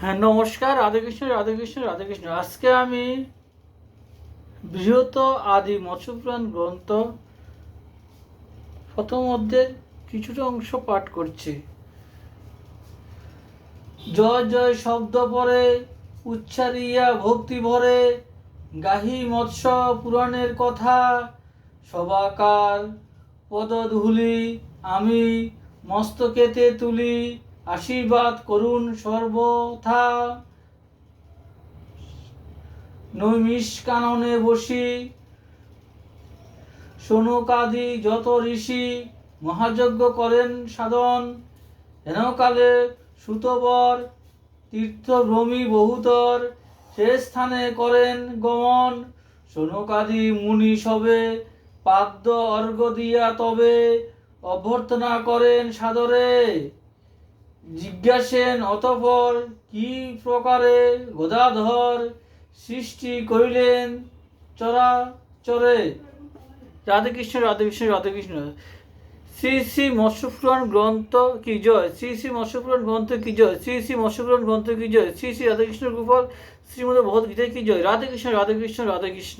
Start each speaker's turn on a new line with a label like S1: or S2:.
S1: হ্যাঁ, নমস্কার। রাধেকৃষ্ণ, রাধেকৃষ্ণ, রাধেকৃষ্ণ। আজকে আমি বৃহৎ আদি মৎস্যপুরাণ গ্রন্থ প্রথম অধ্যায়ের কিছুটা অংশ পাঠ করছি। জয় জয় শব্দ পরে উচ্চারিয়া ভক্তি ভরে গাহি মৎস্য পুরাণের কথা, সবাকার পদধূলি আমি মস্তকেতে তুলি, আশীর্বাদ করুন সর্বথা। নৈমিষকাননে বসি শৌনকাদি যত ঋষি মহাযজ্ঞ করেন সাধন, হেনকালে সুতবর তীর্থভ্রমী বহুতর সে স্থানে করেন গমন। শৌনকাদি মুনি সবে পাদ্য অর্ঘ্য দিয়া তবে অভ্যর্থনা করেন সাদরে, জিজ্ঞাসেন অতঃপর কি প্রকারে গদাধর সৃষ্টি করিলেন চরাচরে। রাধেকৃষ্ণ, রাধেকৃষ্ণ, রাধেকৃষ্ণ। শ্রী শ্রী মৎস্যপুরাণ গ্রন্থ কি জয়, শ্রী শ্রী মৎস্যপুরাণ গ্রন্থ কি জয়, শ্রী শ্রী মৎস্যপুরাণ গ্রন্থ কি জয়, শ্রী শ্রী রাধেকৃষ্ণ গোপাল শ্রীমদ ভগবদ্গীতা কি জয়। রাধেকৃষ্ণ, রাধেকৃষ্ণ, রাধেকৃষ্ণ।